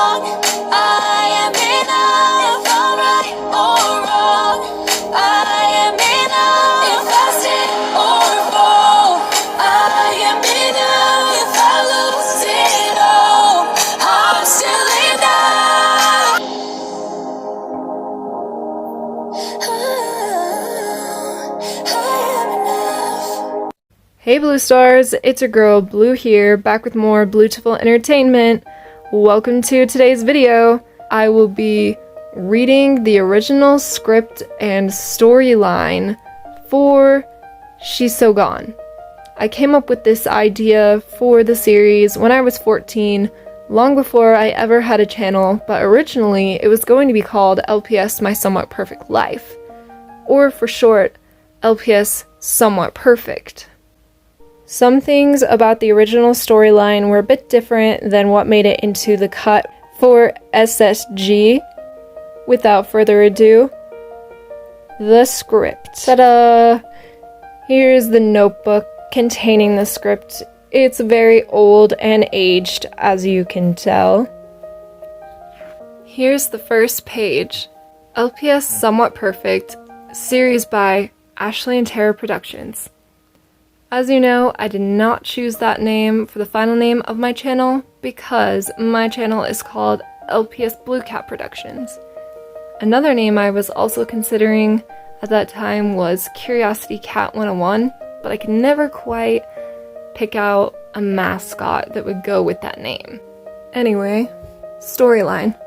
wrong. I am enough. If I'm right or wrong, I am enough. If I stand or fall, I am enough. If I lose it all, I'm still enough. I am enough. Hey Blue Stars, it's your girl Blue here, back with more Bluetiful entertainment. Welcome to today's video. I will be reading the original script and storyline for She's So Gone. I came up with this idea for the series when I was 14, long before I ever had a channel, but originally it was going to be called LPS My Somewhat Perfect Life, or for short, LPS Somewhat Perfect. Some things about the original storyline were a bit different than what made it into the cut for SSG. Without further ado, the script. Ta-da! Here's the notebook containing the script. It's very old and aged, as you can tell. Here's the first page. LPS Somewhat Perfect, series by Ashley and Tara Productions. As you know, I did not choose that name for the final name of my channel because my channel is called LPS Blue Cat Productions. Another name I was also considering at that time was Curiosity Cat 101, but I could never quite pick out a mascot that would go with that name. Anyway, storyline.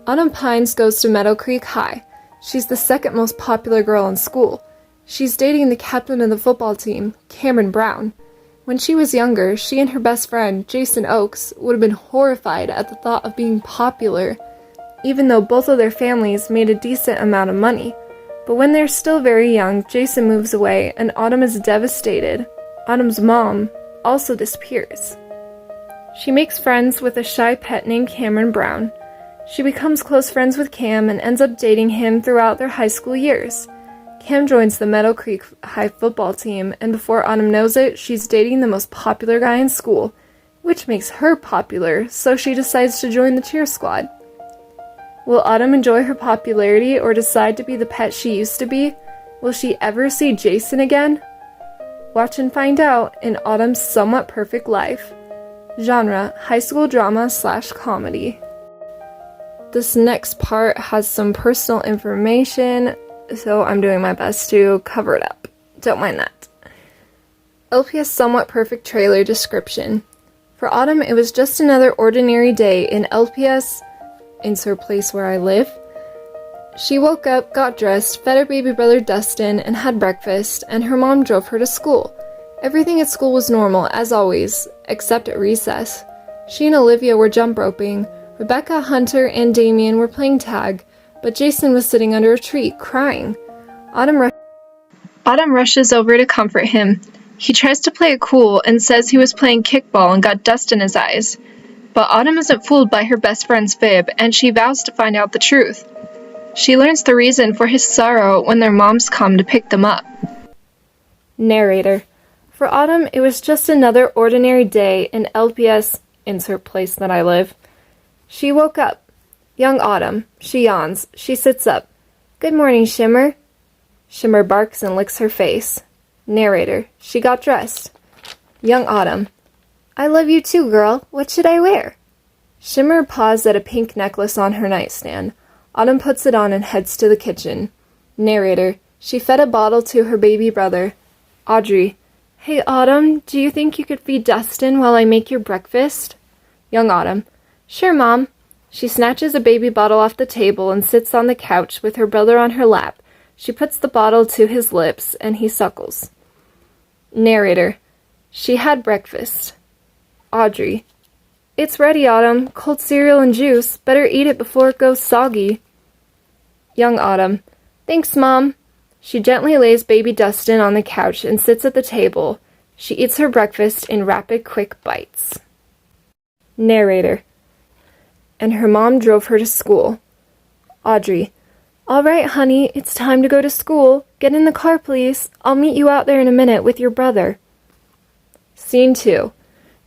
Autumn Pines goes to Meadow Creek High. She's the second most popular girl in school. She's dating the captain of the football team, Cameron Brown. When she was younger, she and her best friend, Jason Oakes, would have been horrified at the thought of being popular, even though both of their families made a decent amount of money. But when they're still very young, Jason moves away and Autumn is devastated. Autumn's mom also disappears. She makes friends with a shy pet named Cameron Brown. She becomes close friends with Cam and ends up dating him throughout their high school years. Cam joins the Meadow Creek High football team, and before Autumn knows it, she's dating the most popular guy in school, which makes her popular, so she decides to join the cheer squad. Will Autumn enjoy her popularity or decide to be the pet she used to be? Will she ever see Jason again? Watch and find out in Autumn's Somewhat Perfect Life. Genre: high school drama/comedy. This next part has some personal information, so I'm doing my best to cover it up. Don't mind that. LPS Somewhat Perfect trailer description. For Autumn, it was just another ordinary day in LPS, insert place where I live. She woke up, got dressed, fed her baby brother Dustin, and had breakfast, and her mom drove her to school. Everything at school was normal, as always, except at recess. She and Olivia were jump roping. Rebecca, Hunter, and Damien were playing tag, but Jason was sitting under a tree, crying. Autumn rushes over to comfort him. He tries to play it cool and says he was playing kickball and got dust in his eyes. But Autumn isn't fooled by her best friend's fib, and she vows to find out the truth. She learns the reason for his sorrow when their moms come to pick them up. Narrator. For Autumn, it was just another ordinary day in LPS, insert place that I live. She woke up. Young Autumn. She yawns. She sits up. Good morning, Shimmer. Shimmer barks and licks her face. Narrator. She got dressed. Young Autumn. I love you too, girl. What should I wear? Shimmer paused at a pink necklace on her nightstand. Autumn puts it on and heads to the kitchen. Narrator. She fed a bottle to her baby brother. Audrey. Hey, Autumn, do you think you could feed Dustin while I make your breakfast? Young Autumn. Sure, Mom. She snatches a baby bottle off the table and sits on the couch with her brother on her lap. She puts the bottle to his lips, and he suckles. Narrator. She had breakfast. Audrey. It's ready, Autumn. Cold cereal and juice. Better eat it before it goes soggy. Young Autumn. Thanks, Mom. She gently lays baby Dustin on the couch and sits at the table. She eats her breakfast in rapid, quick bites. Narrator. And her mom drove her to school. Audrey. All right, honey, it's time to go to school. Get in the car, please. I'll meet you out there in a minute with your brother. Scene 2.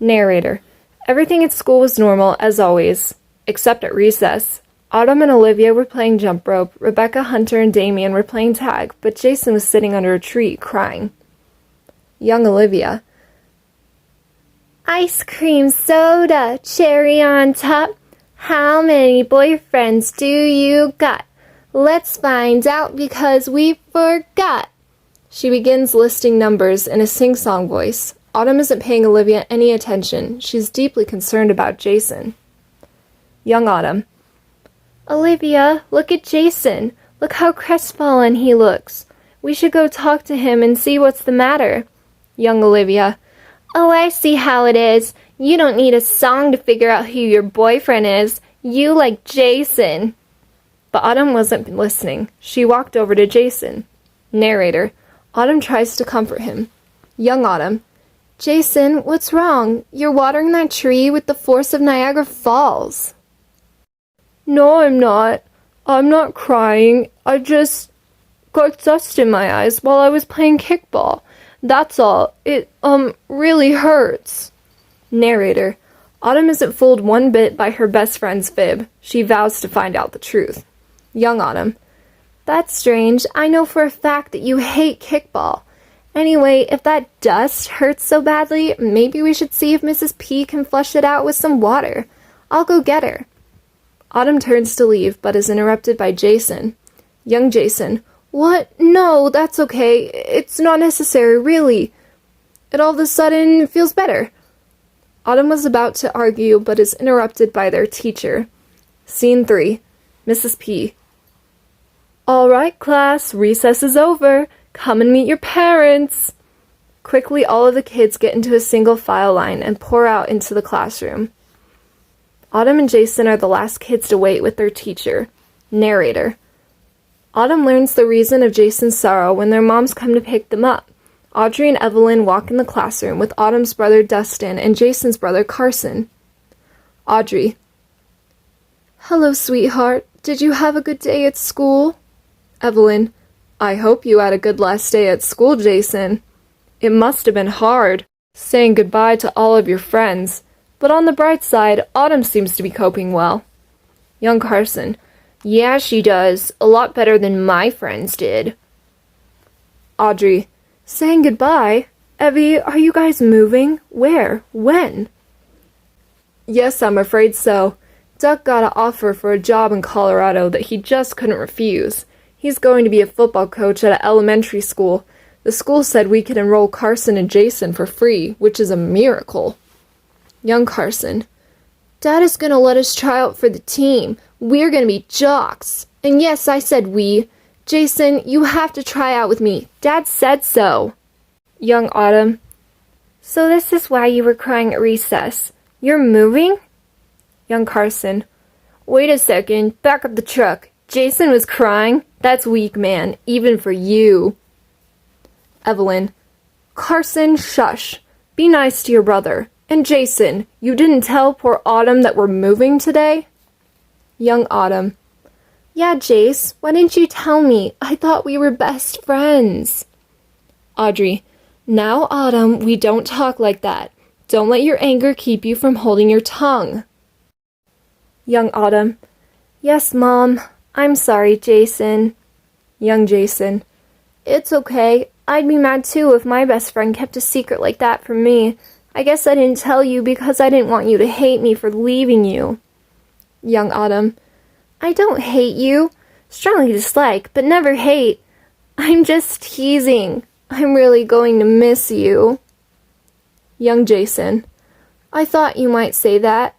Narrator. Everything at school was normal, as always. except at recess. Autumn and Olivia were playing jump rope, Rebecca, Hunter, and Damien were playing tag, but Jason was sitting under a tree, crying. Young Olivia. Ice cream soda, cherry on top. How many boyfriends do you got? Let's find out because we forgot. She begins listing numbers in a sing-song voice. Autumn isn't paying Olivia any attention. She's deeply concerned about Jason. Young Autumn. Olivia, look at Jason. Look how crestfallen he looks. We should go talk to him and see what's the matter. Young Olivia. Oh, I see how it is. You don't need a song to figure out who your boyfriend is. You like Jason. But Autumn wasn't listening. She walked over to Jason. Narrator. Autumn tries to comfort him. Young Autumn. Jason, what's wrong? You're watering that tree with the force of Niagara Falls. No, I'm not. I'm not crying. I just got dust in my eyes while I was playing kickball. That's all. It, really hurts. Narrator. Autumn isn't fooled one bit by her best friend's fib. She vows to find out the truth. Young Autumn. That's strange. I know for a fact that you hate kickball. Anyway, if that dust hurts so badly, maybe we should see if Mrs. P can flush it out with some water. I'll go get her. Autumn turns to leave, but is interrupted by Jason. Young Jason. What? No, that's okay. It's not necessary, really. It all of a sudden feels better. Autumn was about to argue, but is interrupted by their teacher. Scene 3. Mrs. P. All right, class, recess is over. Come and meet your parents. Quickly, all of the kids get into a single file line and pour out into the classroom. Autumn and Jason are the last kids to wait with their teacher. Narrator. Autumn learns the reason of Jason's sorrow when their moms come to pick them up. Audrey and Evelyn walk in the classroom with Autumn's brother Dustin and Jason's brother Carson. Audrey. Hello, sweetheart. Did you have a good day at school? Evelyn. I hope you had a good last day at school, Jason. It must have been hard, saying goodbye to all of your friends. But on the bright side, Autumn seems to be coping well. Young Carson. Yeah, she does. A lot better than my friends did. Audrey. Saying goodbye? Evie, are you guys moving? Where? When? Yes, I'm afraid so. Duck got an offer for a job in Colorado that he just couldn't refuse. He's going to be a football coach at an elementary school. The school said we could enroll Carson and Jason for free, which is a miracle. Young Carson. Dad is going to let us try out for the team. We're going to be jocks. And yes, I said we. Jason, you have to try out with me. Dad said so. Young Autumn. So this is why you were crying at recess. You're moving? Young Carson. Wait a second. Back up the truck. Jason was crying? That's weak, man. Even for you. Evelyn. Carson, shush. Be nice to your brother. And Jason, you didn't tell poor Autumn that we're moving today? Young Autumn. Yeah, Jace, why didn't you tell me? I thought we were best friends. Audrey. Now, Autumn, we don't talk like that. Don't let your anger keep you from holding your tongue. Young Autumn. Yes, Mom. I'm sorry, Jason. Young Jason. It's okay. I'd be mad too if my best friend kept a secret like that from me. I guess I didn't tell you because I didn't want you to hate me for leaving you. Young Autumn. I don't hate you. Strongly dislike, but never hate. I'm just teasing. I'm really going to miss you. Young Jason. I thought you might say that.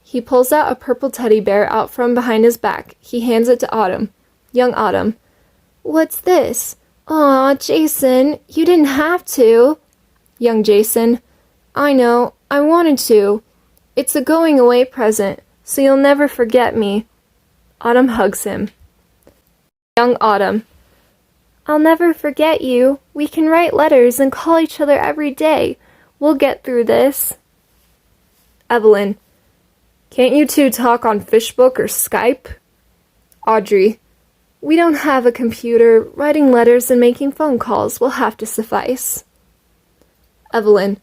He pulls out a purple teddy bear out from behind his back. He hands it to Autumn. Young Autumn. What's this? Aw, Jason, you didn't have to. Young Jason. I know, I wanted to. It's a going away present, so you'll never forget me. Autumn hugs him. Young Autumn. I'll never forget you. We can write letters and call each other every day. We'll get through this. Evelyn. Can't you two talk on Fishbook or Skype? Audrey. We don't have a computer. Writing letters and making phone calls will have to suffice. Evelyn.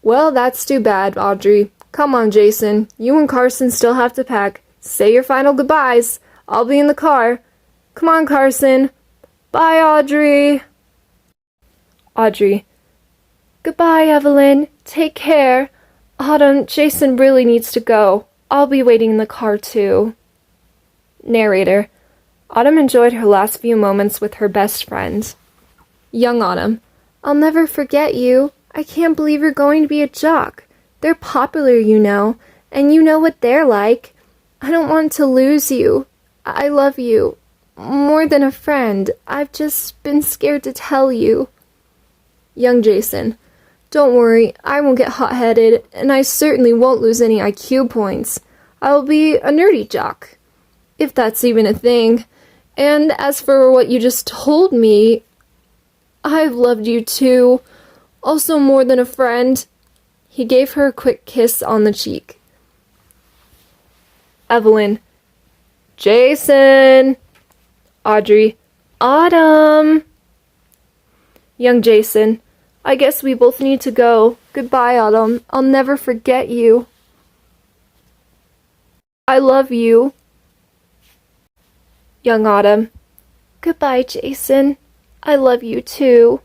Well, that's too bad, Audrey. Come on, Jason. You and Carson still have to pack. Say your final goodbyes. I'll be in the car. Come on, Carson. Bye, Audrey. Audrey. Goodbye, Evelyn. Take care. Autumn, Jason really needs to go. I'll be waiting in the car, too. Narrator. Autumn enjoyed her last few moments with her best friend. Young Autumn. I'll never forget you. I can't believe you're going to be a jock. They're popular, you know, and you know what they're like. I don't want to lose you. I love you. More than a friend. I've just been scared to tell you. Young Jason. Don't worry, I won't get hot-headed, and I certainly won't lose any IQ points. I'll be a nerdy jock, if that's even a thing. And as for what you just told me, I've loved you too. Also more than a friend. He gave her a quick kiss on the cheek. Evelyn. Jason. Audrey. Autumn. Young Jason. I guess we both need to go. Goodbye, Autumn. I'll never forget you. I love you. Young Autumn. Goodbye, Jason. I love you too.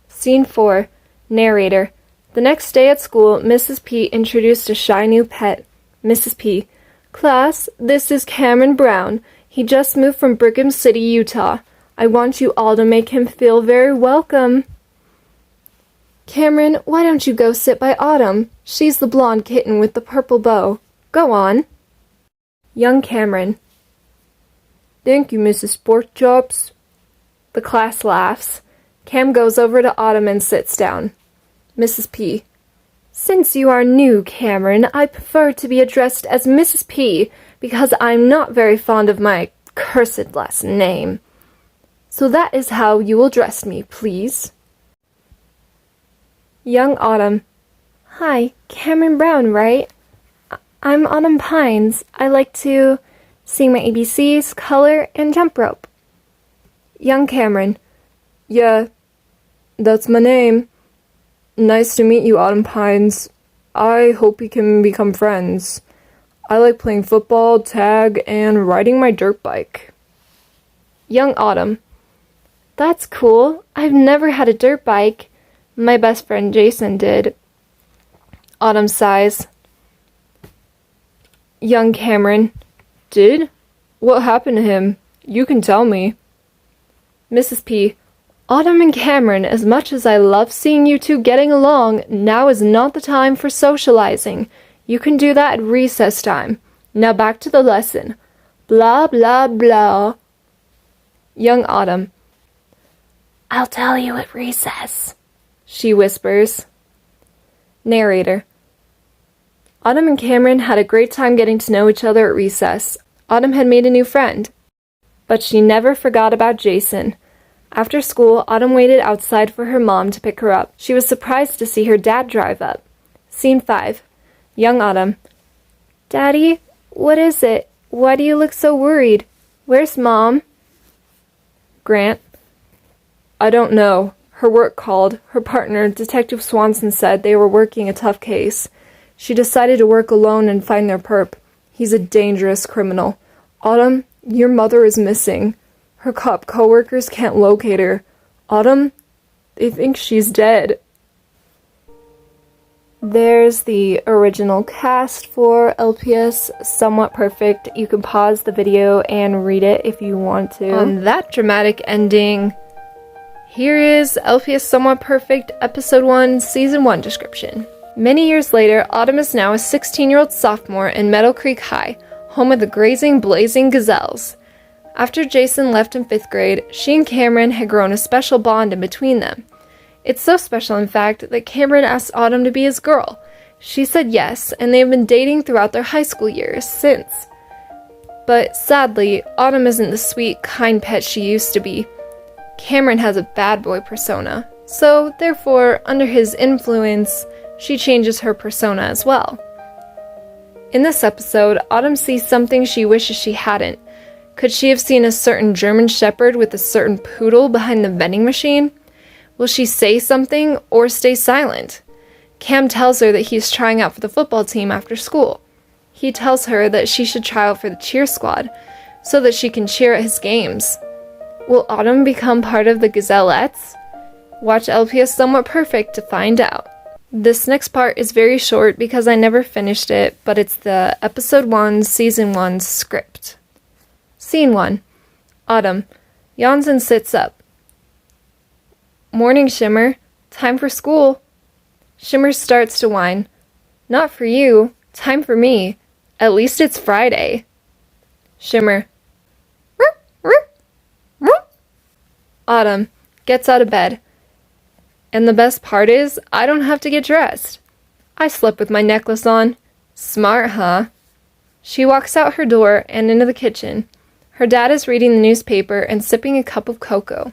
Scene 4. Narrator. The next day at school, Mrs. P introduced a shy new pet. Mrs. P. Class, this is Cameron Brown. He just moved from Brigham City, Utah. I want you all to make him feel very welcome. Cameron, why don't you go sit by Autumn? She's the blonde kitten with the purple bow. Go on. Young Cameron. Thank you, Mrs. Porkchops. The class laughs. Cam goes over to Autumn and sits down. Mrs. P. Since you are new, Cameron, I prefer to be addressed as Mrs. P because I'm not very fond of my cursed last name. So that is how you will address me, please. Young Autumn. Hi, Cameron Brown, right? I'm Autumn Pines. I like to sing my ABCs, color, and jump rope. Young Cameron. Yeah, that's my name. Nice to meet you, Autumn Pines. I hope we can become friends. I like playing football, tag, and riding my dirt bike. Young Autumn. That's cool. I've never had a dirt bike. My best friend Jason did. Autumn sighs. Young Cameron. Did? What happened to him? You can tell me. Mrs. P. Autumn and Cameron, as much as I love seeing you two getting along, now is not the time for socializing. You can do that at recess time. Now back to the lesson. Blah, blah, blah. Young Autumn. I'll tell you at recess, she whispers. Narrator. Autumn and Cameron had a great time getting to know each other at recess. Autumn had made a new friend, but she never forgot about Jason. After school, Autumn waited outside for her mom to pick her up. She was surprised to see her dad drive up. Scene 5. Young Autumn. Daddy, what is it? Why do you look so worried? Where's Mom? Grant. I don't know. Her work called. Her partner, Detective Swanson, said they were working a tough case. She decided to work alone and find their perp. He's a dangerous criminal. Autumn, your mother is missing. Her cop co-workers can't locate her. Autumn, they think she's dead. There's the original cast for LPS Somewhat Perfect. You can pause the video and read it if you want to. On that dramatic ending, here is LPS Somewhat Perfect Episode 1, Season 1 description. Many years later, Autumn is now a 16-year-old sophomore in Meadow Creek High, home of the grazing, blazing gazelles. After Jason left in 5th grade, she and Cameron had grown a special bond in between them. It's so special, in fact, that Cameron asked Autumn to be his girl. She said yes, and they have been dating throughout their high school years since. But sadly, Autumn isn't the sweet, kind pet she used to be. Cameron has a bad boy persona, so therefore, under his influence, she changes her persona as well. In this episode, Autumn sees something she wishes she hadn't. Could she have seen a certain German Shepherd with a certain poodle behind the vending machine? Will she say something or stay silent? Cam tells her that he's trying out for the football team after school. He tells her that she should try out for the cheer squad so that she can cheer at his games. Will Autumn become part of the Gazellettes? Watch LPS Somewhat Perfect to find out. This next part is very short because I never finished it, but it's the episode 1, season 1 script. Scene 1. Autumn yawns and sits up. Morning, Shimmer. Time for school. Shimmer starts to whine. Not for you. Time for me. At least it's Friday. Shimmer. Rup, rup, rup. Autumn gets out of bed. And the best part is, I don't have to get dressed. I slept with my necklace on. Smart, huh? She walks out her door and into the kitchen. Her dad is reading the newspaper and sipping a cup of cocoa.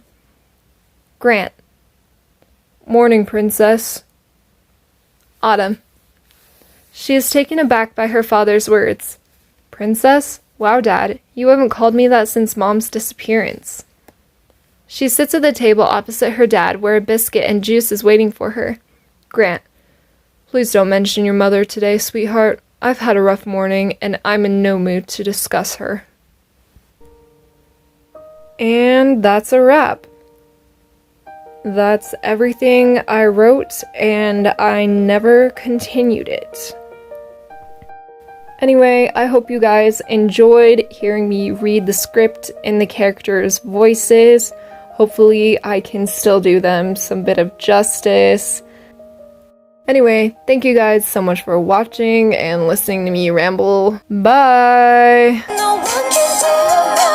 Grant. Morning, Princess. Autumn. She is taken aback by her father's words. Princess? Wow, Dad, you haven't called me that since Mom's disappearance. She sits at the table opposite her dad where a biscuit and juice is waiting for her. Grant. Please don't mention your mother today, sweetheart. I've had a rough morning, and I'm in no mood to discuss her. And that's a wrap. That's everything I wrote, and I never continued it. Anyway, I hope you guys enjoyed hearing me read the script in the characters' voices. Hopefully I can still do them some bit of justice. Anyway, thank you guys so much for watching and listening to me ramble. Bye! No one can tell.